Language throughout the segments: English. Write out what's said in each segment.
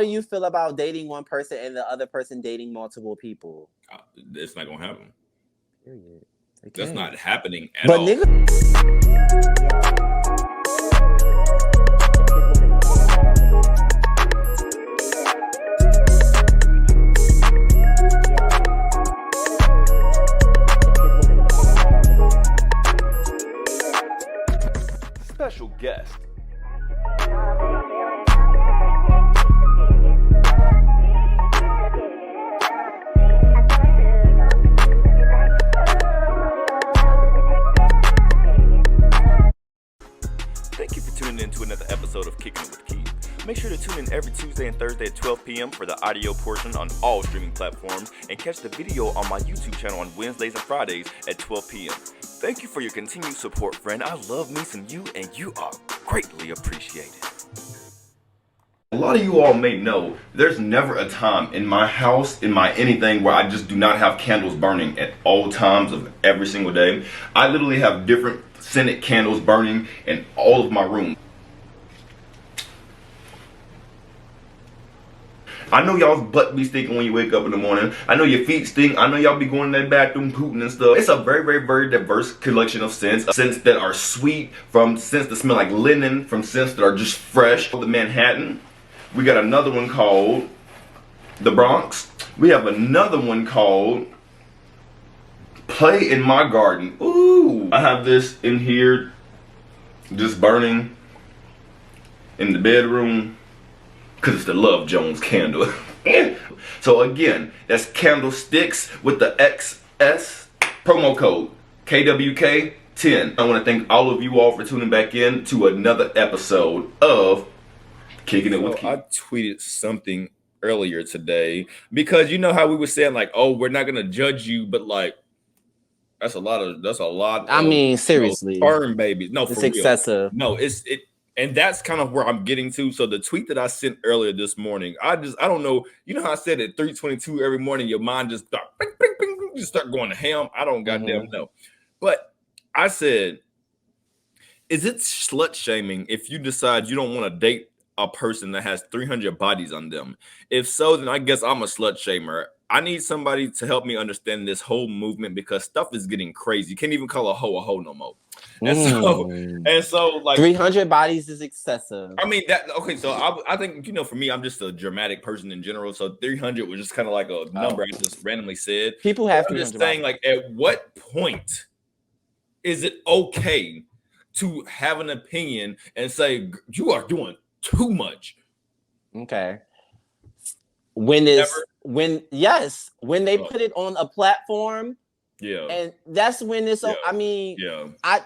do you feel about dating one person and the other person dating multiple people? It's not gonna happen. Period. That's not happening at But all. nigga. Special guest. Thank you for tuning in to another episode of Kicking It with Keith. Make sure to tune in every Tuesday and Thursday at 12 p.m. for the audio portion on all streaming platforms, and catch the video on my YouTube channel on Wednesdays and Fridays at 12 p.m. Thank you for your continued support, friend. I love me some you, and you are greatly appreciated. A lot of you all may know there's never a time in my house, in my anything, where I just do not have candles burning at all times of every single day. I literally have different scented candles burning in all of my rooms. I know y'all's butt be stinking when you wake up in the morning. I know your feet stink. I know y'all be going in that bathroom pooting and stuff. It's a very, very, very diverse collection of scents. Scents that are sweet, from scents that smell like linen, from scents that are just fresh. The Manhattan. We got another one called the Bronx. We have another one called Play in My Garden. Ooh. I have this in here just burning in the bedroom, because it's the Love Jones candle. So again, that's candlesticks with the XS promo code KWK10. I want to thank all of you all for tuning back in to another episode of Kicking It with Keith. I tweeted something earlier today, because you know how we were saying like, oh, we're not gonna judge you, but like that's a lot. I mean, seriously, sperm babies. No, it's for excessive. Real. No, it. And that's kind of where I'm getting to. So the tweet that I sent earlier this morning, I don't know. You know how I said at 3:22 every morning, your mind just start, bing, bing, bing, just start going to ham. I don't goddamn know. But I said, is it slut shaming if you decide you don't want to date a person that has 300 bodies on them? If so, then I guess I'm a slut shamer. I need somebody to help me understand this whole movement, because stuff is getting crazy. You can't even call a hoe no more. And so like 300 bodies is excessive. I mean that. Okay, so I think, you know, for me, I'm just a dramatic person in general. So 300 was just kind of like a number I just randomly said. People have. I'm just saying, like, at what point is it okay to have an opinion and say you are doing too much? Okay. When they put it on a platform, and that's when it's. I mean, I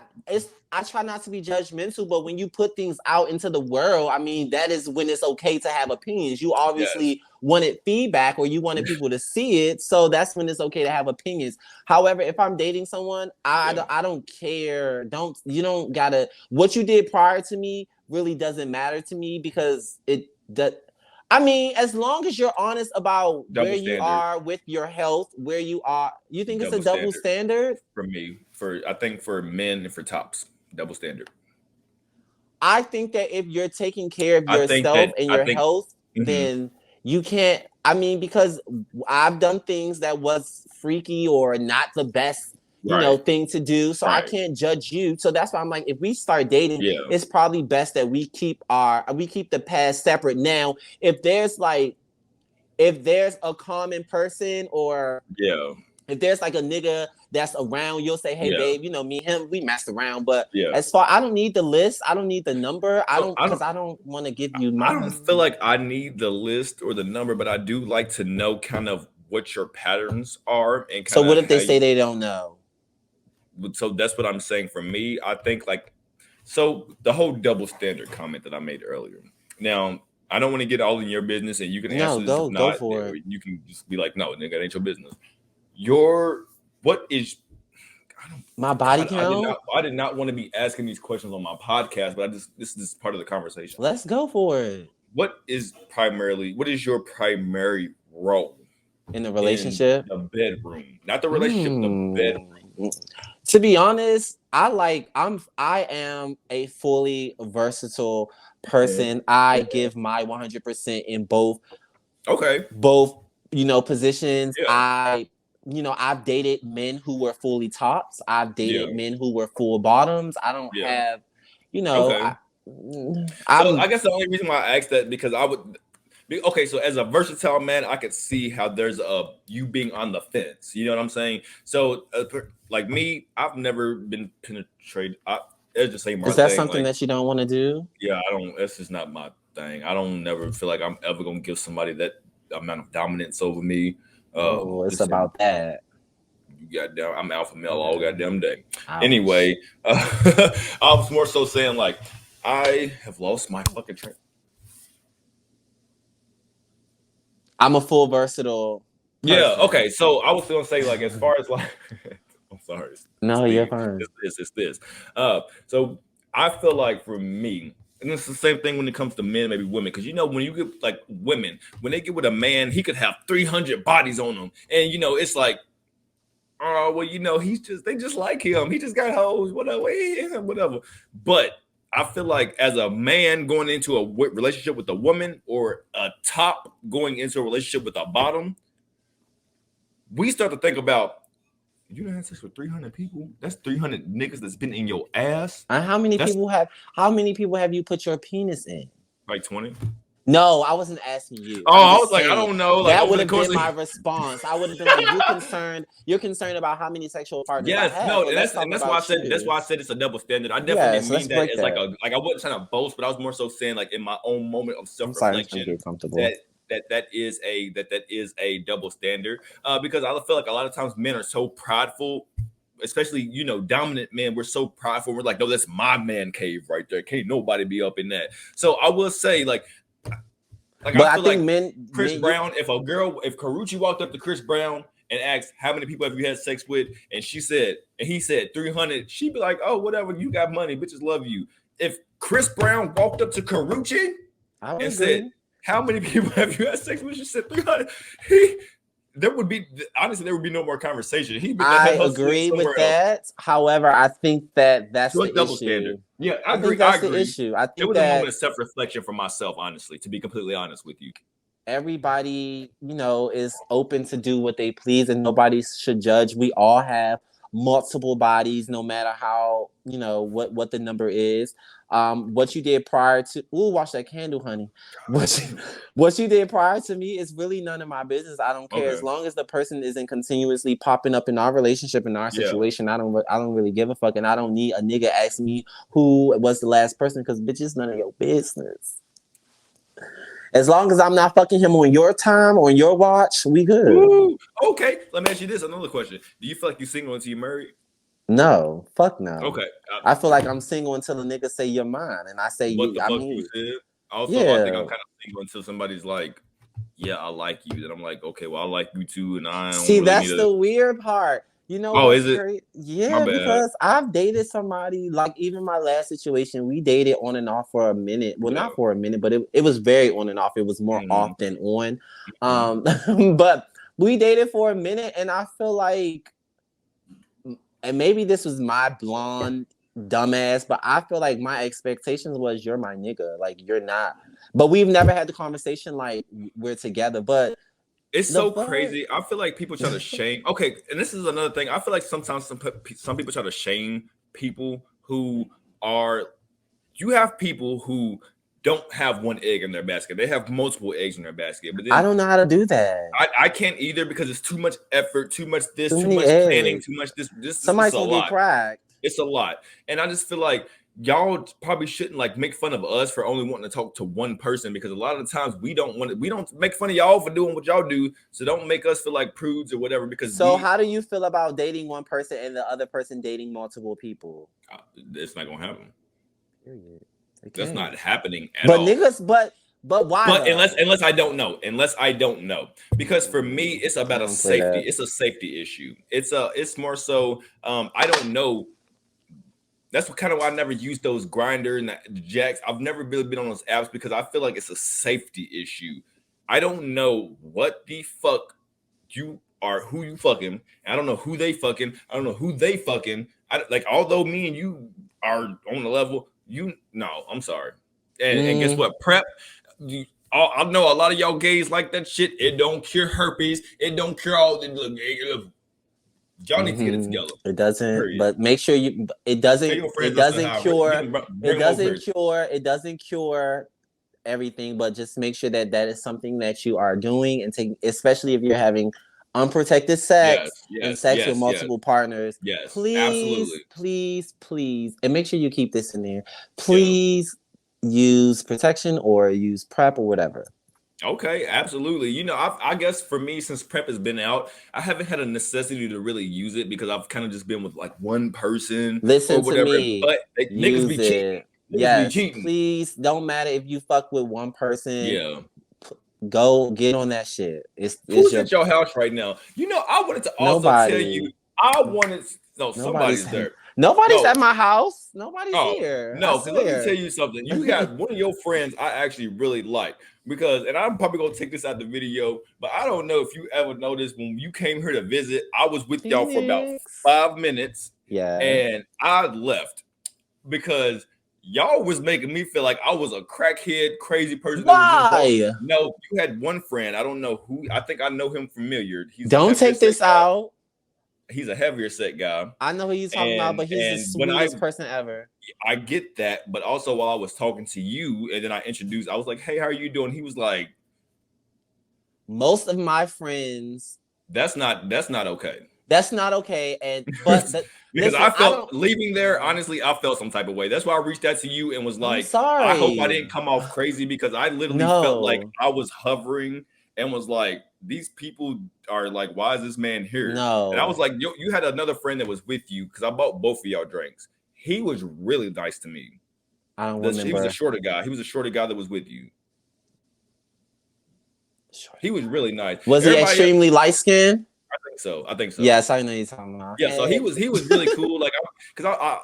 try not to be judgmental, but when you put things out into the world, I mean, that is when it's okay to have opinions. You obviously wanted feedback, or you wanted people to see it, so that's when it's okay to have opinions. However, if I'm dating someone, I don't care. You don't gotta. What you did prior to me really doesn't matter to me, because I mean, as long as you're honest about where you are with your health, where you are, you think it's a double standard? For me, I think for men and for tops, double standard. I think that if you're taking care of yourself and your health, then you can't. I mean, because I've done things that was freaky or not the best, thing to do. So I can't judge you. So that's why I'm like, if we start dating, it's probably best that we keep the past separate. Now, if there's a common person, or if there's like a nigga that's around, you'll say, hey babe, me and him, we messed around. But as far, I don't need the list, I don't need the number. I don't want to give you my. I don't feel like I need the list or the number, but I do like to know kind of what your patterns are. And so what if they say they don't know? So that's what I'm saying. For me, I think so the whole double standard comment that I made earlier. Now, I don't want to get all in your business, and you can answer this. Go for it. You can just be like, no, nigga, it ain't your business. What is my body count? I did not want to be asking these questions on my podcast, but this is part of the conversation. Let's go for it. What is your primary role in the relationship? In the bedroom, not the relationship, the bedroom. To be honest, I am a fully versatile person. I give my 100% in both positions. Yeah. I've dated men who were fully tops. I've dated men who were full bottoms. I don't have, so I guess the only reason why I asked that because I would. Okay, so as a versatile man, I could see how there's you being on the fence. You know what I'm saying? So, like me, I've never been penetrated. It's the same. Is that something that you don't want to do? Yeah, I don't. That's just not my thing. I don't never feel like I'm ever gonna give somebody that amount of dominance over me. It's about that. Goddamn, I'm alpha male all goddamn day. Ouch. Anyway, I was more so saying like I have lost my fucking train. I'm a full versatile person. Yeah, okay. So I was gonna say, like, as far as like I'm sorry. No, you're fine. It's this. So I feel like for me, and it's the same thing when it comes to men, maybe women, because when you get like women, when they get with a man, he could have 300 bodies on him, and it's like, oh well, they just like him. He just got hoes, whatever. But I feel like as a man going into a relationship with a woman or a top going into a relationship with a bottom, we start to think about, you done had sex with 300 people? That's 300 niggas that's been in your ass. And how many people have you put your penis in? Like 20. No, I wasn't asking you. Oh, I was like, I don't know. Like, that would have been my response. I would have been like, you're concerned about how many sexual partners I have. No, and that's why I said it's a double standard. I definitely mean that as like I wasn't trying to boast, but I was more so saying like in my own moment of self-reflection that is a double standard. Because I feel like a lot of times men are so prideful. Especially, dominant men, we're so prideful. We're like, no, that's my man cave right there. Can't nobody be up in that. So I will say, like I think Chris Brown, if Karrueche walked up to Chris Brown and asked, how many people have you had sex with? And he said 300, she'd be like, oh, whatever, you got money, bitches love you. If Chris Brown walked up to Karrueche and said, how many people have you had sex with? She said 300. There would be no more conversation. I agree with that. Else. However, I think that's the double issue. Standard. Yeah, I agree. That's the issue. I think it was a moment of self-reflection for myself, honestly, to be completely honest with you. Everybody, is open to do what they please, and nobody should judge. We all have multiple bodies, no matter how, what the number is. What you did prior to watch that candle, honey. What you did prior to me is really none of my business. I don't care. As long as the person isn't continuously popping up in our relationship, in our situation, I don't really give a fuck. And I don't need a nigga ask me who was the last person, because bitch, it's none of your business. As long as I'm not fucking him on your time, on your watch, we good. Ooh, okay, let me ask you this. Another question. Do you feel like you're single until you're married? No, fuck no. Okay. I feel like I'm single until a nigga say you're mine, and I say you. I mean, you said? Also, I think I'm kind of single until somebody's like, yeah, I like you. Then I'm like, okay, well, I like you too, and I don't see. Really that's the weird part. Is it? Great? Yeah, because I've dated somebody, like even my last situation, we dated on and off for a minute. Well, not for a minute, but it was very on and off. It was more off than on. But we dated for a minute, and I feel like, and maybe this was my blonde dumbass, but I feel like my expectations was, you're my nigga, like you're not. But we've never had the conversation like we're together. But it's so crazy. I feel like people try to shame. Okay, and this is another thing. I feel like sometimes some people try to shame people who are. You have people who don't have one egg in their basket. They have multiple eggs in their basket. But then, I don't know how to do that. I can't either, because it's too much effort, too much this, too much planning, too much this. Somebody's gonna get cracked. It's a lot, and I just feel like y'all probably shouldn't like make fun of us for only wanting to talk to one person, because a lot of the times we don't make fun of y'all for doing what y'all do. So don't make us feel like prudes or whatever. Because how do you feel about dating one person and the other person dating multiple people? It's not gonna happen. Period. That's not happening at all. But why? But unless I don't know, because for me it's about a safety. It's a safety issue. It's more so. I don't know. That's kind of why I never used those Grindr and the Jacks. I've never really been on those apps, because I feel like it's a safety issue. I don't know what the fuck you are, who you fucking. I don't know who they fucking. I don't know who they fucking. although me and you are on the level, I'm sorry. And guess what? PrEP, I know a lot of y'all gays like that shit. It don't cure herpes. It don't cure all the y'all need to get it together. It doesn't, period. But make sure it doesn't cure everything, but just make sure that is something that you are doing and take, especially if you're having unprotected sex and sex with multiple partners. Yes, please, absolutely. Please, and make sure you keep this in there. Please use protection or use PrEP or whatever. Okay, absolutely. I guess for me, since PrEP has been out, I haven't had a necessity to really use it because I've kind of just been with like one person. Listen or whatever. To me. But niggas be cheating. Yes, please don't matter if you fuck with one person. Yeah. Go get on that shit. Who's at your house right now? I wanted to also tell you. Somebody's there. Nobody's at my house. Nobody's here. No, let me tell you something. You got one of your friends I actually really like and I'm probably gonna take this out the video, but I don't know if you ever noticed when you came here to visit, I was with y'all for about 5 minutes. Yeah. And I left because y'all was making me feel like I was a crackhead, crazy person. Why? No, you had one friend. I don't know who. I think I know him familiar. Don't take this out. He's a heavier set guy. I know who you're talking about, but he's the sweetest person ever. I get that, but also while I was talking to you, and then I was like, "Hey, how are you doing?" He was like, "Most of my friends." That's not okay. That's not okay, because I felt leaving there. Honestly, I felt some type of way. That's why I reached out to you and was like, sorry. I hope I didn't come off crazy because I literally felt like I was hovering and was like, these people are like, why is this man here? No. And I was like, you had another friend that was with you because I bought both of y'all drinks. He was really nice to me. I don't remember. He was a shorter guy. He was a shorter guy that was with you. He was really nice. Was he extremely light skinned? I think so. Yes, I know you're talking about. Yeah, so he was really cool. Like,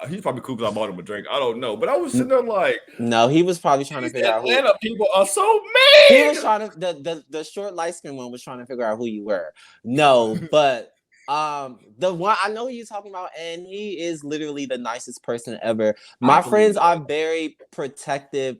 he's probably cool because I bought him a drink. I don't know, but I was sitting there like, no, he was probably trying to figure out. Atlanta people are so mean. He was trying to the short light skinned one was trying to figure out who you were. No, but the one I know who you're talking about, and he is literally the nicest person ever. My friends are very protective.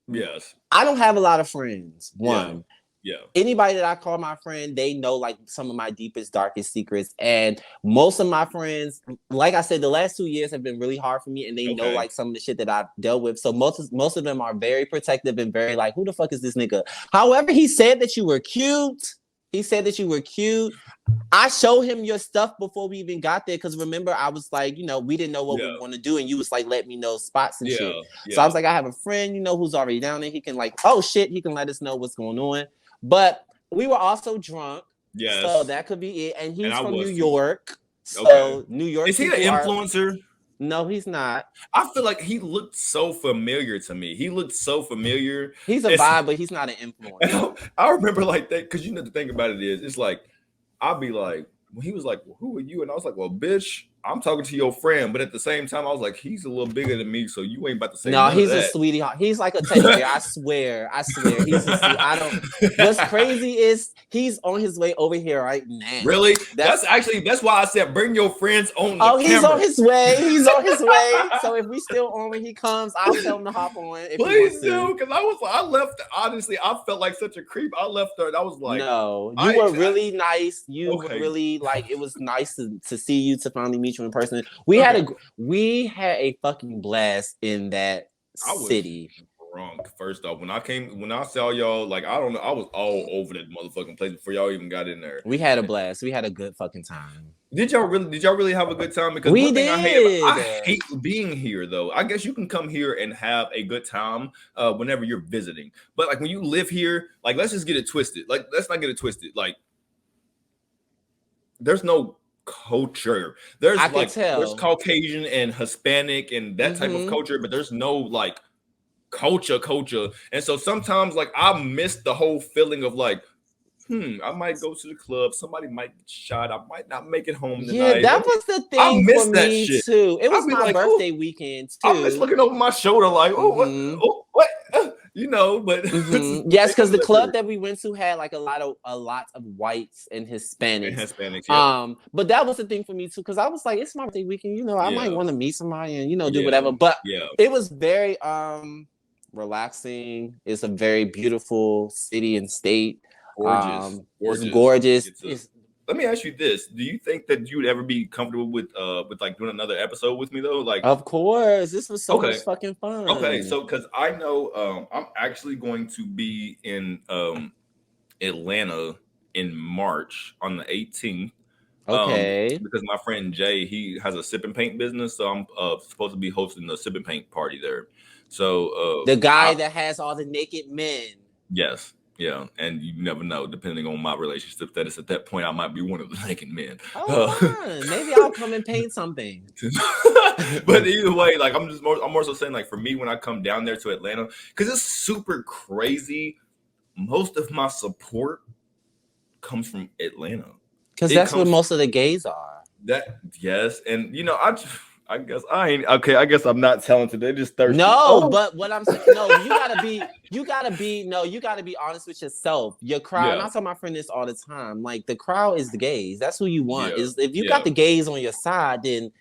Yes, I don't have a lot of friends. One. Yeah. Anybody that I call my friend, they know like some of my deepest, darkest secrets. And most of my friends, like I said, the last 2 years have been really hard for me, and they know like some of the shit that I've dealt with. So most of them are very protective and very like, who the fuck is this nigga? However, he said that you were cute. I showed him your stuff before we even got there because remember, I was like, we didn't know what we want to do, and you was like, let me know spots and shit. Yeah. So I was like, I have a friend, who's already down there. He can like, oh shit, he can let us know what's going on. But we were also drunk. Yes. So that could be it. And he's from New York. So New York. Is he an influencer? No, he's not. I feel like he looked so familiar to me. He's a vibe, but he's not an influencer. I remember like that because the thing about it is, it's like, I'll be like, when he was like, well, who are you? And I was like, well, bitch, I'm talking to your friend. But at the same time, I was like, he's a little bigger than me, so you ain't about to say no, he's a sweetie. He's like a teddy bear. I swear. He's what's crazy is he's on his way over here right now. Really? That's why I said bring your friends on the camera. He's on his way. So if we still on when he comes, I'll tell him to hop on. Please do, because I left. Honestly, I felt like such a creep. I left her and I was like, no, you were really nice. You were really like, it was nice to see you, to finally meet you in person. We had a fucking blast in that city. Wrong. First off, when I saw y'all, like, I don't know, I was all over that motherfucking place before y'all even got in there. We had a blast. We had a good fucking time. Did y'all really have a good time? Because we did. I hate being here though. I guess you can come here and have a good time whenever you're visiting. But like when you live here, like let's just get it twisted. Like let's not get it twisted. Like there's no culture. There's there's Caucasian and Hispanic and that type of culture, but there's no like culture. And so sometimes like I miss the whole feeling of like, I might go to the club, somebody might get shot, I might not make it home tonight. Yeah, that was the thing. I miss for that me shit too. It was my birthday weekend too. I'm just looking over my shoulder like, what? you know, but yes, because the club that we went to had like a lot of whites and Hispanics. But that was the thing for me too, because I was like, it's my birthday weekend, you know, I might want to meet somebody and do whatever. But it was very relaxing. It's a very beautiful city and state. Gorgeous. It's gorgeous. Let me ask you this: do you think that you would ever be comfortable with like doing another episode with me though? Like, of course, this was so much fucking fun. Okay, so because I know I'm actually going to be in Atlanta in March on the 18th. Okay. Because my friend Jay, he has a sip and paint business, so I'm supposed to be hosting the sip and paint party there. So the guy that has all the naked men. Yes. Yeah, and you never know. Depending on my relationship status at that point, I might be one of the naked men. Oh, maybe I'll come and paint something. But either way, like I'm more so saying, like for me, when I come down there to Atlanta, because it's super crazy. Most of my support comes from Atlanta, because that's where most of the gays are. Yes, and I guess I ain't okay. I guess I'm not talented. They just thirsty. No, but what I'm saying, you gotta be honest with yourself. Your crowd, and I tell my friend this all the time. Like the crowd is the gays. That's who you want. If you got the gays on your side, then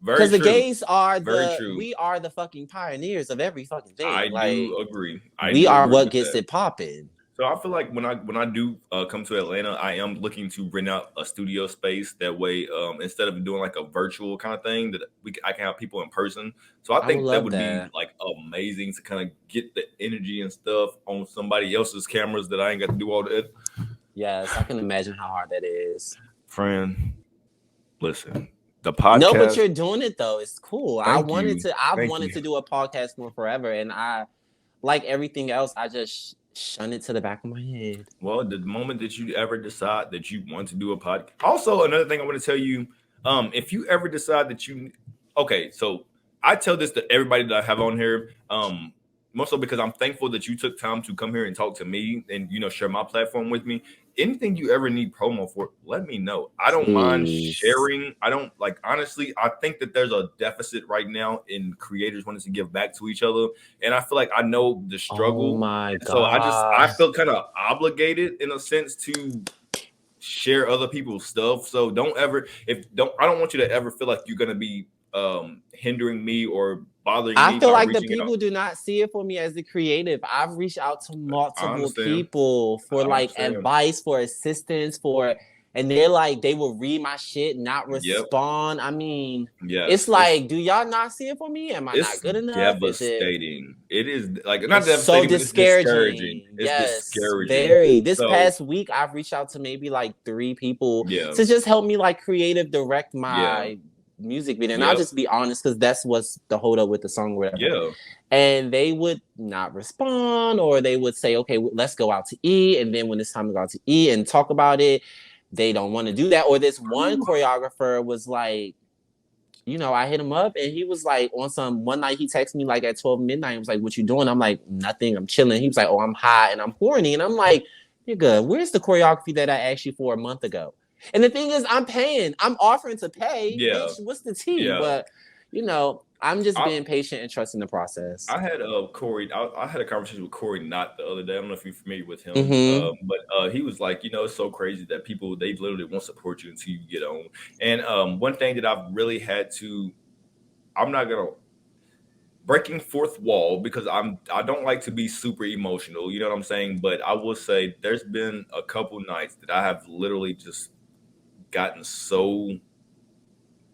because the gays are we are the fucking pioneers of every fucking thing. I do agree. We are what gets it popping. So I feel like when I do come to Atlanta, I am looking to rent out a studio space. That way, instead of doing like a virtual kind of thing, I can have people in person. So I think that would be like amazing to kind of get the energy and stuff on somebody else's cameras that I ain't got to do all that. Yes, I can imagine how hard that is. Friend, listen. The podcast. No, but you're doing it though. It's cool. I wanted to do a podcast more forever, and I, like everything else, I just shun it to the back of my head. Well, the moment that you ever decide that you want to do a podcast. Also, another thing I want to tell you, if you ever decide that so I tell this to everybody that I have on here, mostly because I'm thankful that you took time to come here and talk to me and share my platform with me. Anything you ever need promo for, let me know. I don't mind sharing. I don't honestly, I think that there's a deficit right now in creators wanting to give back to each other. And I feel like I know the struggle. Oh my God. So I feel kind of obligated in a sense to share other people's stuff. So I don't want you to ever feel like you're going to be hindering me or bothering me. I feel like the people do not see it for me as the creative. I've reached out to multiple people for advice, for assistance, and they're like, they will read my shit, not respond. I mean, it's like, do y'all not see it for me? Am I not good enough? Devastating. It is like not devastating. So discouraging. It's discouraging. Very. This past week, I've reached out to maybe like 3 people to just help me like creative direct my music video. And I'll just be honest, because that's what's the hold up with the song or whatever. Yeah. And they would not respond, or they would say, okay, let's go out to eat. And then when it's time to go out to eat and talk about it, they don't want to do that. Or this one choreographer was like, I hit him up and he was like one night he texted me like at 12 midnight. He was like, what you doing? I'm like, nothing, I'm chilling. He was like, oh, I'm high and I'm horny. And I'm like, you're good. Where's the choreography that I asked you for a month ago? And the thing is, I'm paying. I'm offering to pay. Yeah. Bitch, what's the tea? Yeah. But, I'm just being patient and trusting the process. I had Corey. I had a conversation with Corey Knott the other day. I don't know if you're familiar with him, but he was like, it's so crazy that people, they literally won't support you until you get on. And one thing that I've really had to, I'm not gonna breaking fourth wall because I don't like to be super emotional. You know what I'm saying? But I will say there's been a couple nights that I have literally just gotten so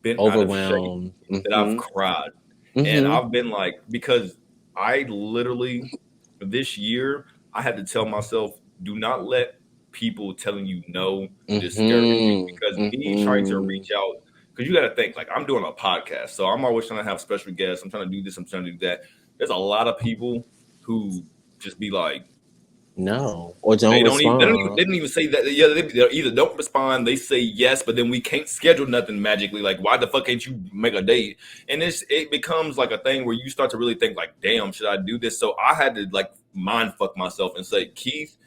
bent overwhelmed out of shape that I've cried. And I've been like, because I literally this year I had to tell myself, do not let people telling you no discourage you, because me trying to reach out, because you got to think, like, I'm doing a podcast, so I'm always trying to have special guests. I'm trying to do this, I'm trying to do that. There's a lot of people who just be like, no, or don't respond. They don't even say that. Yeah, they either don't respond, they say yes, but then we can't schedule nothing magically. Like, why the fuck can't you make a date? And it becomes like a thing where you start to really think like, damn, should I do this? So I had to like mind fuck myself and say, Keith,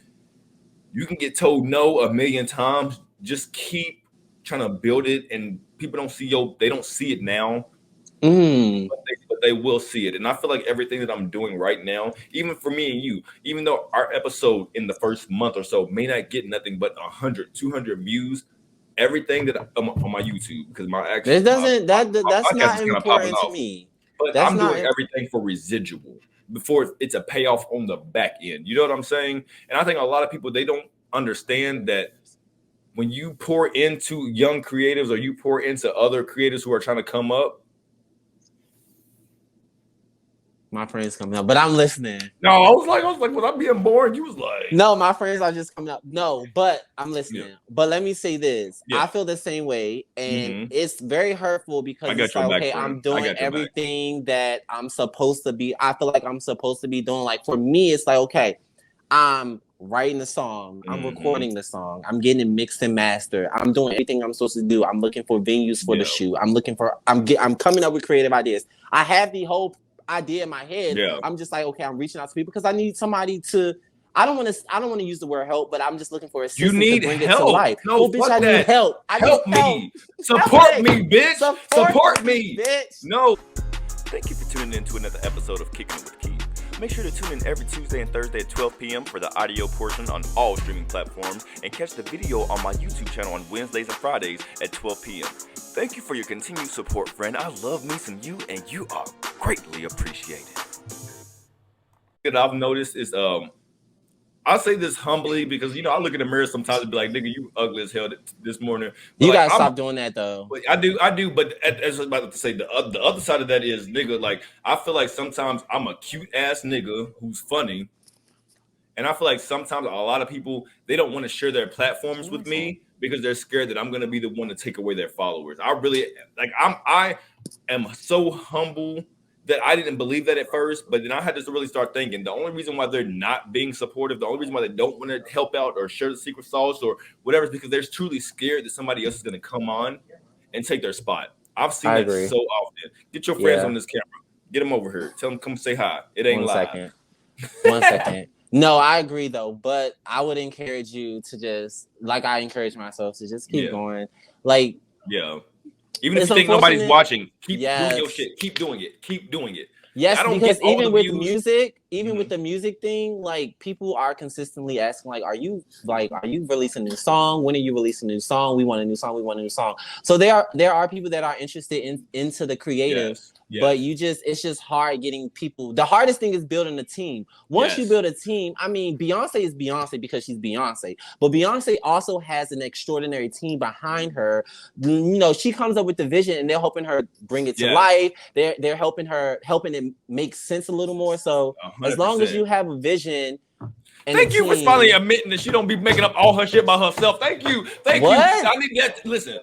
you can get told no a million times. Just keep trying to build it, and people don't see they don't see it now. but they will see it. And I feel like everything that I'm doing right now, even for me and you, even though our episode in the first month or so may not get nothing but 100, 200 views, everything that I'm on my YouTube, because my actual it doesn't that's not important to me. But that's I'm doing everything for residual before it's a payoff on the back end. You know what I'm saying? And I think a lot of people, they don't understand that when you pour into young creatives or you pour into other creators who are trying to come up. My friends coming up, but I'm listening. No, I was like, when I'm being boring, you was like, no, my friends are just coming up. No, but I'm listening. Yeah. But let me say this: I feel the same way, and it's very hurtful because it's like, okay, I'm doing everything that I'm supposed to be. I feel like I'm supposed to be doing. Like for me, it's like, okay, I'm writing the song, I'm recording the song, I'm getting it mixed and mastered, I'm doing everything I'm supposed to do. I'm looking for venues for the shoot. I'm coming up with creative ideas. I have the whole idea in my head. I'm just like, okay, I'm reaching out to people because I need somebody to. I don't want to use the word help, but I'm just looking for assistance to bring it to life. No, bitch, I need help. Help me. Support me, bitch. Support me, bitch. No. Thank you for tuning in to another episode of Kicking It with Keith. Make sure to tune in every Tuesday and Thursday at 12 p.m. for the audio portion on all streaming platforms, and catch the video on my YouTube channel on Wednesdays and Fridays at 12 p.m. Thank you for your continued support, friend. I love me some you, and you are greatly appreciated. That I've noticed is, I say this humbly because, you know, I look in the mirror sometimes and be like, nigga, you ugly as hell this morning. But you gotta stop doing that though. I do. But as I was about to say, the other side of that is, nigga, like, I feel like sometimes I'm a cute ass nigga who's funny. And I feel like sometimes a lot of people, they don't want to share their platforms with me because they're scared that I'm going to be the one to take away their followers. I am so humble that I didn't believe that at first, but then I had to really start thinking the only reason why they're not being supportive, the only reason why they don't want to help out or share the secret sauce or whatever is because they're truly scared that somebody else is going to come on and take their spot. I've seen that so often. Get your friends on this camera. Get them over here. Tell them come say hi. It ain't live. 1 second. No, I agree though, but I would encourage you to just, like I encourage myself to just keep going. Like, even if you think nobody's watching, keep doing your shit. Keep doing it. Keep doing it. Yes, because even with music, with the music thing, like people are consistently asking, like, are you releasing a new song? When are you releasing a new song? We want a new song. We want a new song. So there are people that are interested into the creative. Yes. But it's just hard getting people. The hardest thing is building a team. Once you build a team, I mean, Beyonce is Beyonce because she's Beyonce. But Beyonce also has an extraordinary team behind her. You know, she comes up with the vision and they're helping her bring it to life. They're helping it make sense a little more. So 100%. As long as you have a vision. Thank you for finally admitting that she don't be making up all her shit by herself. Thank you. Thank you. I need that. Listen.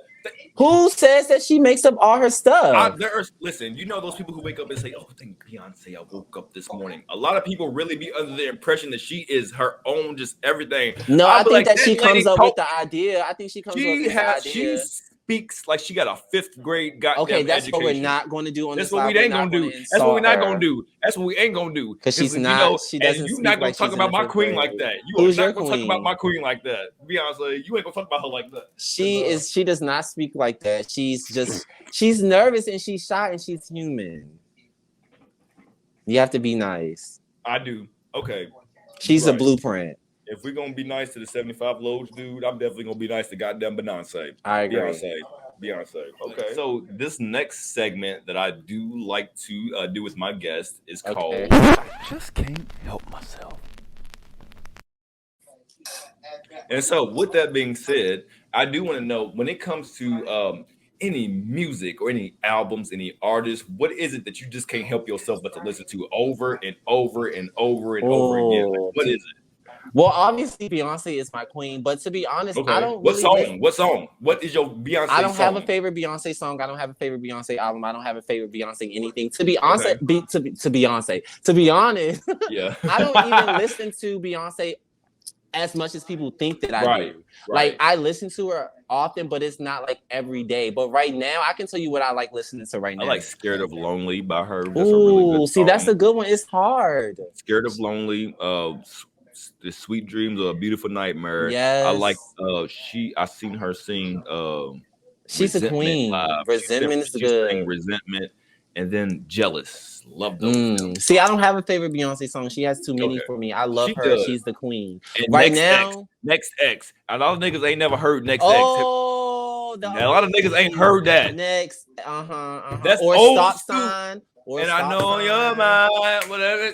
Who says that she makes up all her stuff? Listen, you know those people who wake up and say, "Oh, thank Beyonce, I woke up this morning." A lot of people really be under the impression that she is her own, just everything. No, I think that she comes up with the idea. I think she comes up with the idea. She speaks like she got a 5th grade education. That's what we're not going to do on this. That's what we ain't going to do. That's what we're not going to do. That's what we ain't going to do. Because she's not. She doesn't. You're not going to talk about my queen like that. You are not going to talk about my queen like that. Beyonce, you ain't going to talk about her like that. She does not speak like that. She's nervous and she's shy and she's human. You have to be nice. I do. Okay. She's a blueprint. If we're gonna be nice to the 75 Loads dude, I'm definitely gonna be nice to goddamn Beyonce. I agree. Beyonce. Okay. So this next segment that I do like to do with my guest is called I Just Can't Help Myself. And so with that being said, I do want to know when it comes to any music or any albums, any artists, what is it that you just can't help yourself but to listen to over and over and over and over again? Like, what is it? Well, obviously Beyonce is my queen, but to be honest, I don't. What song? What song? What is your Beyonce? I don't have a favorite Beyonce song. I don't have a favorite Beyonce album. I don't have a favorite Beyonce anything. To be honest, to be honest, I don't even listen to Beyonce as much as people think that I do. Like I listen to her often, but it's not like every day. But right now, I can tell you what I like listening to right now. I like "Scared of Lonely" by her. That's a really good song. That's a good one. It's hard. "Scared of Lonely." The Sweet Dreams of a Beautiful Nightmare. Yes. I like I seen her sing she's a queen. Resentment is good. Resentment. and then Jealous. Love those. See, I don't have a favorite Beyonce song. She has too many for me. I love her. Does. She's the queen. And right now, Next X. A lot of niggas ain't never heard Next X. Oh, a lot of niggas ain't heard that. Next, That's or old Stop school. Sign. And I know your mind, whatever.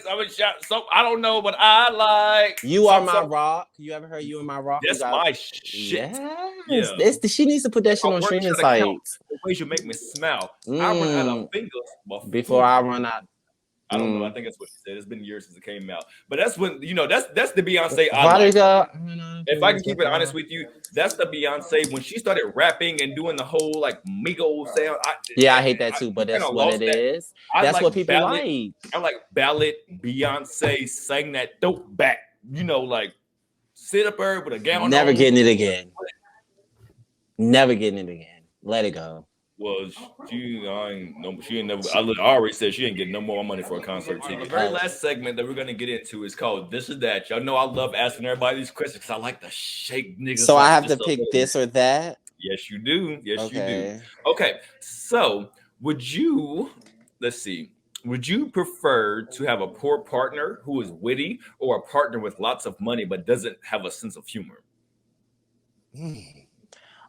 So I don't know what I like. You Are My Rock. You ever heard You Are My Rock? That's my shit. Yes. Yeah. She needs to put that shit on streaming sites. The ways you make me smile. I run out of fingers before I run out. I don't know. I think that's what she said. It's been years since it came out. But that's when, that's the Beyonce I like. If I can keep it honest with you, that's the Beyonce when she started rapping and doing the whole like Migos sound. I hate that too, but that's what it is. That's like what people like. I like ballad Beyonce sang that dope back. Like sit up there with a gown. Never getting it again. Never getting it again. Let it go. Well, she ain't never. I already said she ain't getting no more money for a concert ticket. The very last segment that we're gonna get into is called "This or That." Y'all know I love asking everybody these questions because I like to shake niggas. So I have to pick this or that. Yes, you do. Yes, you do. Okay, so would you? Let's see. Would you prefer to have a poor partner who is witty, or a partner with lots of money but doesn't have a sense of humor?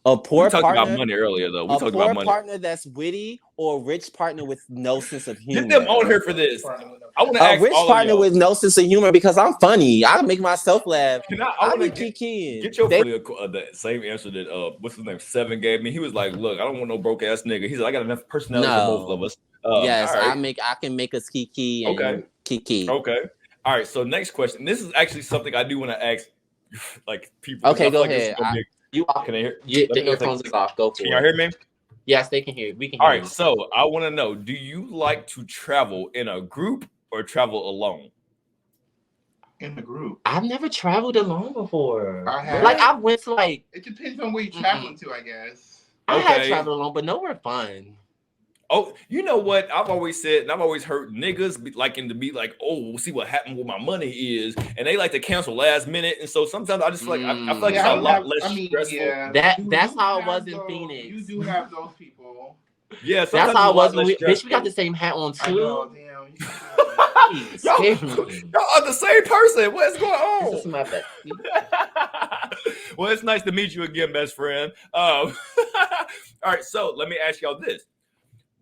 A poor we talked partner, about money earlier, though. We talked about money. A poor partner that's witty, or a rich partner with no sense of humor. Get them on here for this. I want to ask a rich partner with no sense of humor because I'm funny. I make myself laugh. I want to get your the same answer that what's his name 7 gave me. He was like, "Look, I don't want no broke ass nigga." He said, "I got enough personality for both of us." Yes, right. I can make us kiki. And kiki. Okay. All right. So next question. This is actually something I do want to ask, like people. Okay, go ahead. You can I hear? The earphones is off. Go for it. Can y'all hear me? Yes, they can hear. We can hear. All right. So I want to know: do you like to travel in a group or travel alone? In a group. I've never traveled alone before. I have. Like I went to like. It depends on where you're traveling to, I guess. I had traveled alone, but nowhere fun. Oh, you know what? I've always said, and I've always heard niggas be liking to be like, "Oh, we'll see what happened with my money is," and they like to cancel last minute. And so sometimes I just like I feel like it's a lot less stressful. Yeah, that's how it was in Phoenix. You do have those people. Yeah, that's how it was. Bitch, we got the same hat on too. Know, y'all are the same person. What's going on? This is my best. Well, it's nice to meet you again, best friend. All right, so let me ask y'all this.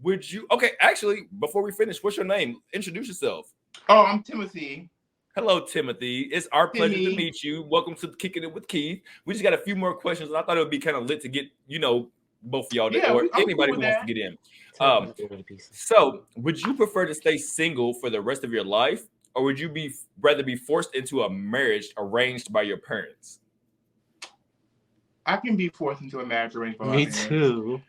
Would you actually before we finish, what's your name? Introduce yourself. Oh, I'm Timothy. Hello, Timothy. It's our pleasure to meet you. Welcome to Kicking It with Keith. We just got a few more questions, and I thought it would be kind of lit to get, both of y'all or anybody who wants to get in. So would you prefer to stay single for the rest of your life, or would you rather be forced into a marriage arranged by your parents? I can be forced into a marriage arranged by my parents. Me too.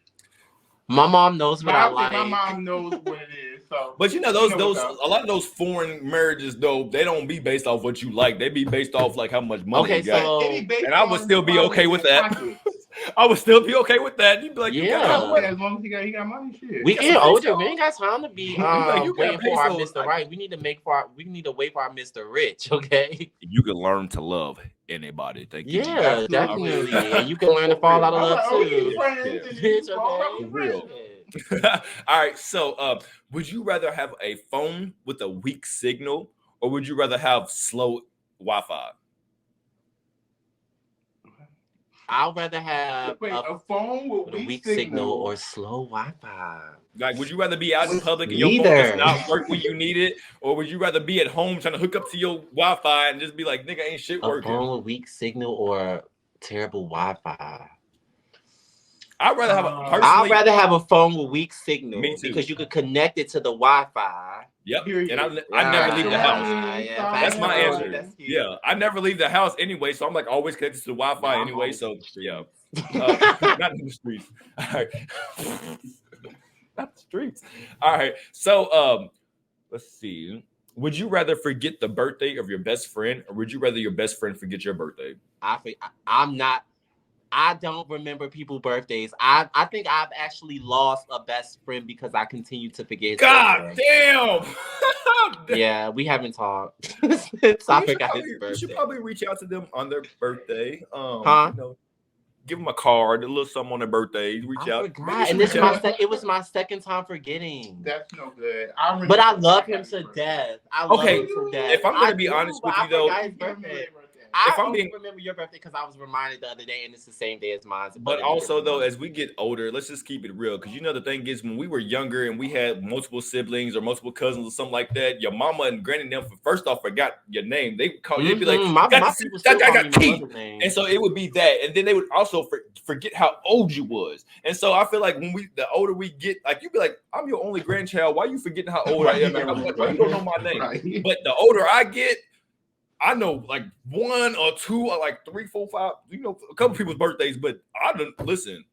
My mom knows what I like. My mom knows what it is. So, but those a lot of those foreign marriages though, they don't be based off what you like. They be based off like how much money you got. And I would still be okay with that. I would still be okay with that. You'd be like, as long as he got money, shit. We getting older. We ain't got time to be waiting for our Mr. Right. We need to wait for our Mr. Rich. Okay. You can learn to love anybody. Thank you. Yeah, definitely. And you can learn to fall out of love too. Real. All right. So, would you rather have a phone with a weak signal, or would you rather have slow Wi-Fi? I'd rather have a phone with a weak signal or slow Wi-Fi. Like, would you rather be out in public and your phone does not work when you need it, or would you rather be at home trying to hook up to your Wi-Fi and just be like, nigga, ain't shit working? A phone with weak signal or terrible Wi-Fi? I'd rather have a phone with weak signal because you could connect it to the Wi-Fi. Yep, and I never leave the house. That's my answer. Yeah, I never leave the house anyway, so I'm like always connected to the Wi-Fi anyway. So yeah, not in the streets. All right, not the streets. All right, so let's see. Would you rather forget the birthday of your best friend, or would you rather your best friend forget your birthday? I don't remember people's birthdays. I think I've actually lost a best friend because I continue to forget his birthday. Damn! Yeah, we haven't talked since I forgot his birthday. You should probably reach out to them on their birthday. give them a card, a little something on their birthday. Reach out. And it was my second time forgetting. That's no good. But I love him to death. I love him to death. If I'm gonna be honest with you though, I only remember your birthday because I was reminded the other day, and it's the same day as mine. But also, though, as we get older, let's just keep it real. Because you know the thing is, when we were younger and we had multiple siblings or multiple cousins or something like that, your mama and granny them first off forgot your name. They would call you, they'd be like, my people still call me my mother's name. And so it would be that, and then they would also forget how old you was. And so I feel like when the older we get, like you'd be like, I'm your only grandchild. Why you forgetting how old I am? Like, you don't know my name. Right. But the older I get, I know like 1 or 2 or like 3, 4, 5, you know, a couple people's birthdays, but I don't listen.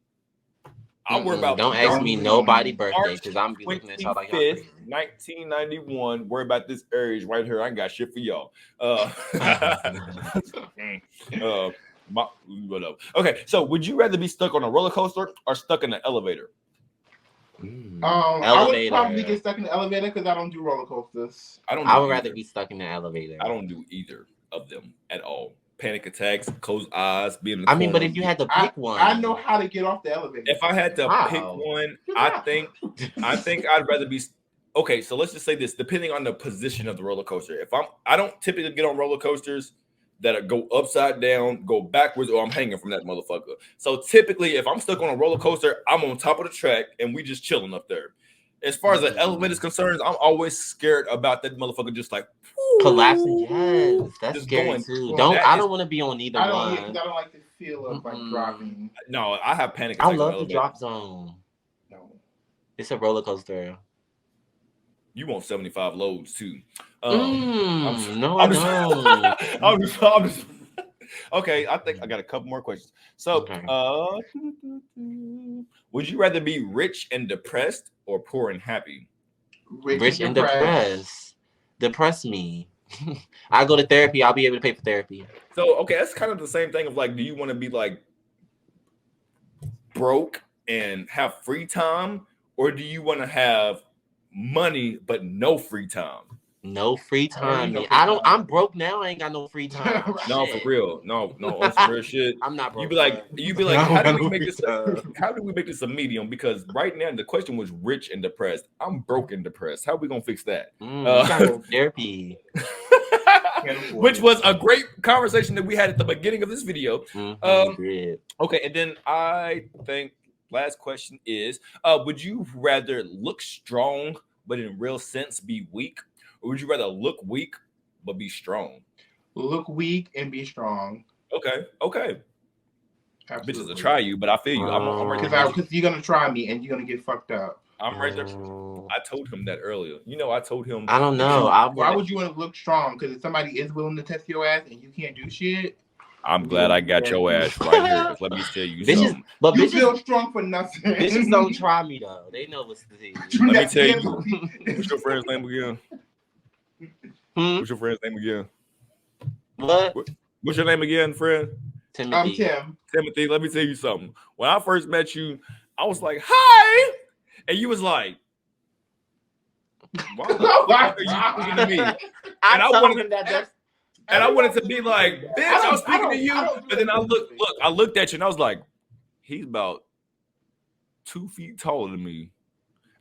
I worry about. Don't ask me nobody birthday because I'm be looking at y'all like 1991. Worry about this age right here. I ain't got shit for y'all. Whatever. Okay, so would you rather be stuck on a roller coaster or stuck in an elevator? I would probably get stuck in the elevator because I don't do roller coasters. I would rather be stuck in the elevator. I don't do either of them at all. Panic attacks, closed eyes, being in the corner. But if you had to pick one, I know how to get off the elevator. If I had to pick one, I think I'd rather be. Okay, so let's just say this: depending on the position of the roller coaster. If I don't typically get on roller coasters that go upside down, go backwards, or I'm hanging from that motherfucker. So typically, if I'm stuck on a roller coaster, I'm on top of the track and we just chilling up there. As far as the elevator is concerned, I'm always scared about that motherfucker just like collapsing. Yes, that's scary too. I don't want to be on either one. I don't like the feel of like dropping. No, I have panic attacks. I love the drop zone. No, it's a roller coaster. You want 75 loads too. No, I don't. I'm just okay. I think I got a couple more questions. So, would you rather be rich and depressed or poor and happy? Rich and depressed. Depress me. I go to therapy. I'll be able to pay for therapy. So, okay, that's kind of the same thing of like, do you want to be like broke and have free time, or do you want to have money but no free time? No free time. I'm broke now. I ain't got no free time. No, for real. No, on some real shit. I'm not broke. You be like, how do we make this a medium? Because right now the question was rich and depressed. I'm broke and depressed. How are we gonna fix that? Therapy. Which was a great conversation that we had at the beginning of this video. Okay, and then I think last question is, would you rather look strong but in real sense be weak? Or would you rather look weak but be strong? Look weak and be strong. Okay. Absolutely. Bitches will try you, but I feel you. I'm right there. Because you're gonna try me and you're gonna get fucked up. I'm right there. I told him that earlier. You know, I told him. I don't know. Why would you want to look strong? Because if somebody is willing to test your ass and you can't do shit. I'm glad I got your ass right here. Let me tell you something. But you feel strong for nothing. Bitches don't try me though. They know what's the thing. Let me tell you. What's your friend's name again? What's your friend's name again? What? What's your name again, friend? Timothy. I'm Tim. Timothy, let me tell you something. When I first met you, I was like, hi. And you was like, why are you speaking to me? I wanted to be like, bitch, I'm speaking to you. But then I looked at you and I was like, he's about 2 feet taller than me.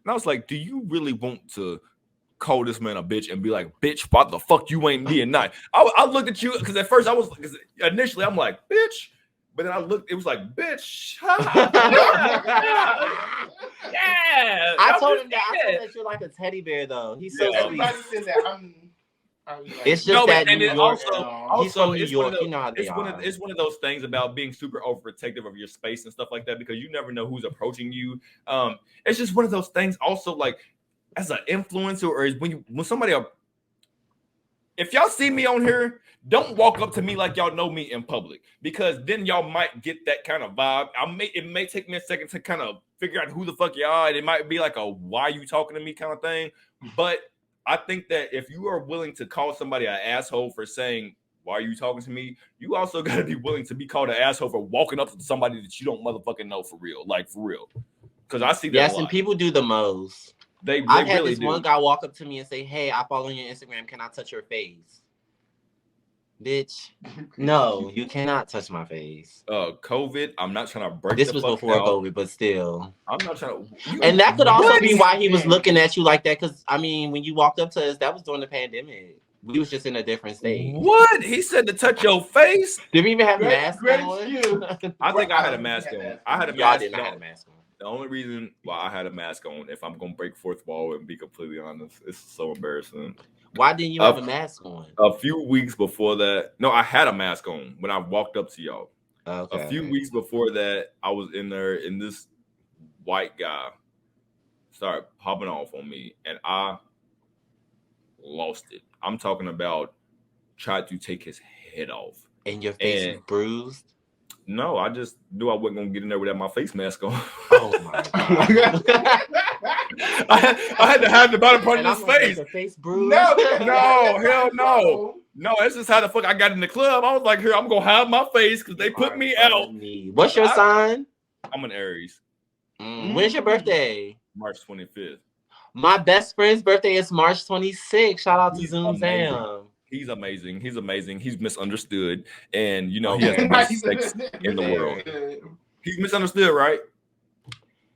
And I was like, do you really want to call this man a bitch and be like, bitch, why the fuck you ain't being nice? I looked at you because at first initially I'm like, bitch. But then I looked, it was like, bitch. Yeah. I told him that you're like a teddy bear though. He's so sweet. It's just that New York. He's from New York. You know how they are. It's one of those things about being super overprotective of your space and stuff like that because you never know who's approaching you. It's just one of those things. Also, like as an influencer, or when somebody, if y'all see me on here, don't walk up to me like y'all know me in public because then y'all might get that kind of vibe. It may take me a second to kind of figure out who the fuck y'all are. It might be like a why you talking to me kind of thing, but I think that if you are willing to call somebody an asshole for saying, why are you talking to me? You also got to be willing to be called an asshole for walking up to somebody that you don't motherfucking know for real. Like, for real. Because I see that Yes, a lot. And people do the most. I've had this one guy walk up to me and say, hey, I follow your Instagram. Can I touch your face? Bitch, no, you cannot touch my face. COVID, I'm not trying to break this was before COVID, but still. I'm not trying to... And that could also be why he was looking at you like that, because, I mean, when you walked up to us, that was during the pandemic. We was just in a different state. What? He said to touch your face? Did we even have a mask on? I think I had a mask on. I had a mask on. Y'all did not have a mask on. The only reason why I had a mask on, if I'm going to break fourth wall and be completely honest, it's so embarrassing. Why didn't you have a mask on? A few weeks before that. No, I had a mask on when I walked up to y'all. Okay. A few weeks before that, I was in there and this white guy started popping off on me and I lost it. I'm talking about tried to take his head off. And your face was bruised? No, I just knew I wasn't going to get in there without my face mask on. Oh my God. I had to hide the bottom part of his face. Face bruised? No, hell no. No, that's just how the fuck I got in the club. I was like, here, I'm going to hide my face because they put me out. What's your sign? I'm an Aries. When's your birthday? March 25th. My best friend's birthday is March 26th. Shout out to Zoom Sam. He's amazing. He's amazing. He's misunderstood. And, you know, he has the best sex in the world. He's misunderstood, right?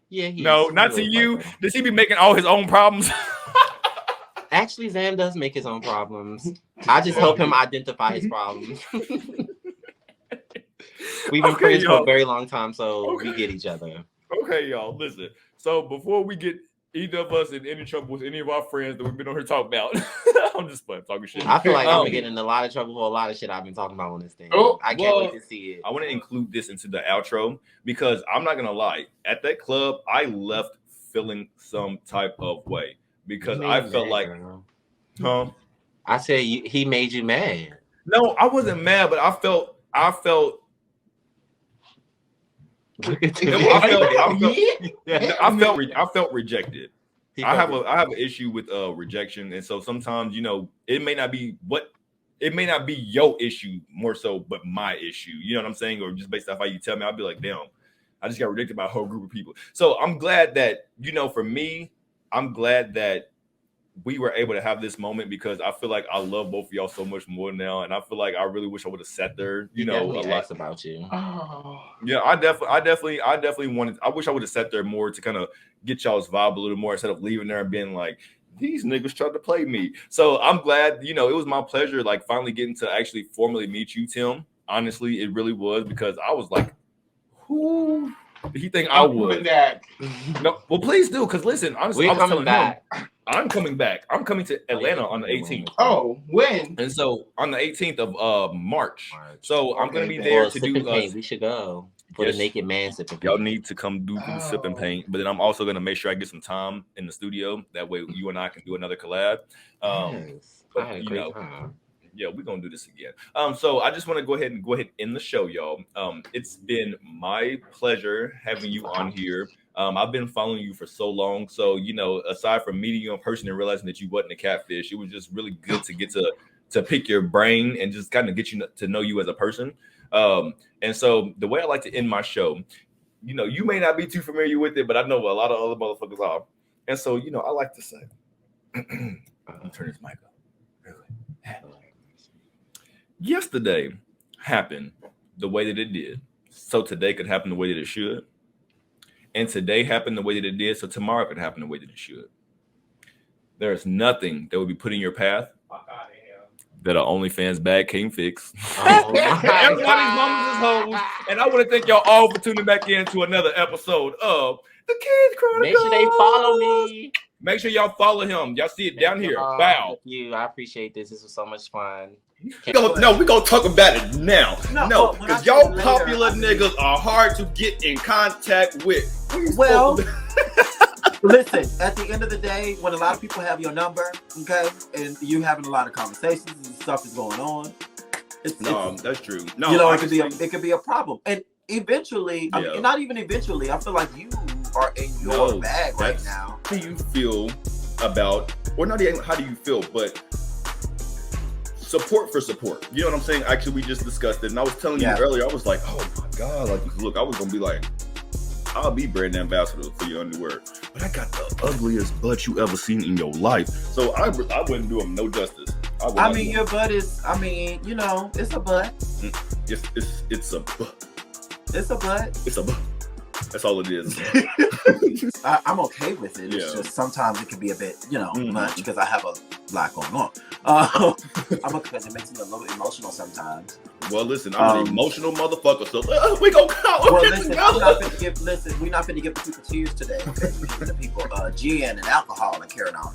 Yeah, no, not to you. Does he be making all his own problems? Actually, Zam does make his own problems. I just help him identify his problems. We've been friends for a very long time, so we get each other. Okay, y'all, listen. So before we get either of us in any trouble with any of our friends that we've been on here talking about, I'm just talking shit. I feel like I'm gonna get in a lot of trouble for a lot of shit I've been talking about on this thing. I can't wait to see it. I want to include this into the outro because I'm not gonna lie. At that club, I left feeling some type of way because I felt like, I said he made you mad. No, I wasn't mad, but I felt. I felt rejected. I have an issue with rejection, and so sometimes, you know, it may not be your issue more so, but my issue. You know what I'm saying? Or just based off how you tell me, I'll be like, damn, I just got rejected by a whole group of people. So I'm glad that, you know, for me, I'm glad that we were able to have this moment because I feel like I love both of y'all so much more now, and I feel like I really wish I would have sat there. You know, a lot about you. Oh. Yeah, I definitely wanted. I wish I would have sat there more to kind of get y'all's vibe a little more instead of leaving there and being like, these niggas tried to play me. So I'm glad. You know, it was my pleasure, like finally getting to actually formally meet you, Tim. Honestly, it really was because I was like, who did he think I was? No, well, please do because listen, honestly, I was telling him. I'm coming back. I'm coming to Atlanta on the 18th. Oh, when? And so on the 18th of March. So I'm going to be there to do. We should go for the Naked Man sip and paint. Y'all need to come do the sip and paint. But then I'm also going to make sure I get some time in the studio. That way you and I can do another collab. Yes, I had a great time. Yeah, we're gonna do this again. So I just want to go ahead and end the show, y'all. It's been my pleasure having you on here. I've been following you for so long. So, you know, aside from meeting you in person and realizing that you wasn't a catfish, it was just really good to get to pick your brain and just kind of get you to know you as a person. And so the way I like to end my show, you know, you may not be too familiar with it, but I know a lot of other motherfuckers are. And so, you know, I like to say, let me turn this mic up. Really? Yesterday happened the way that it did. So today could happen the way that it should. And today happened the way that it did, so tomorrow could happen the way that it should. There is nothing that would be put in your path that an OnlyFans bag can't fix. Everybody's mamas is hoes. And I want to thank y'all all for tuning back in to another episode of The Kids Chronicles. Make sure they follow me. Make sure y'all follow him. Y'all see it down here. Bow. Thank you. I appreciate this. This was so much fun. We're gonna talk about it now. No, because y'all popular niggas are hard to get in contact with. Well, listen, at the end of the day, when a lot of people have your number, okay, and you having a lot of conversations and stuff is going on, that's true. No, you know, it could be a problem. And eventually, I mean, not even eventually, I feel like you are in your bag right now. How do you feel about, or not even how do you feel, but support for support. You know what I'm saying? Actually, we just discussed it, and I was telling you earlier, I was like, oh my God, like, look, I was gonna be like, I'll be brand ambassador for your underwear, but I got the ugliest butt you ever seen in your life. So I wouldn't do him no justice. I mean, your butt is. I mean, you know, it's a butt. It's a butt. It's a butt. It's a butt. That's all it is. I'm okay with it. It's just sometimes it can be a bit, you know, much because I have a lot going on. Because it makes me a little emotional sometimes. Well, listen, I'm an emotional motherfucker, so we gonna call. Well, listen, we're not gonna give the people tears today. Okay? We're giving the people gin and alcohol and carrying on.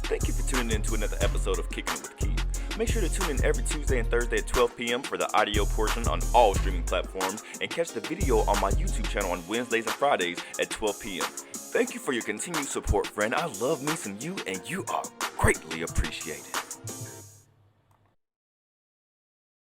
Thank you for tuning in to another episode of Kicking It with Keith. Make sure to tune in every Tuesday and Thursday at 12 p.m. for the audio portion on all streaming platforms and catch the video on my YouTube channel on Wednesdays and Fridays at 12 p.m. Thank you for your continued support, friend. I love me some you, and you are greatly appreciated.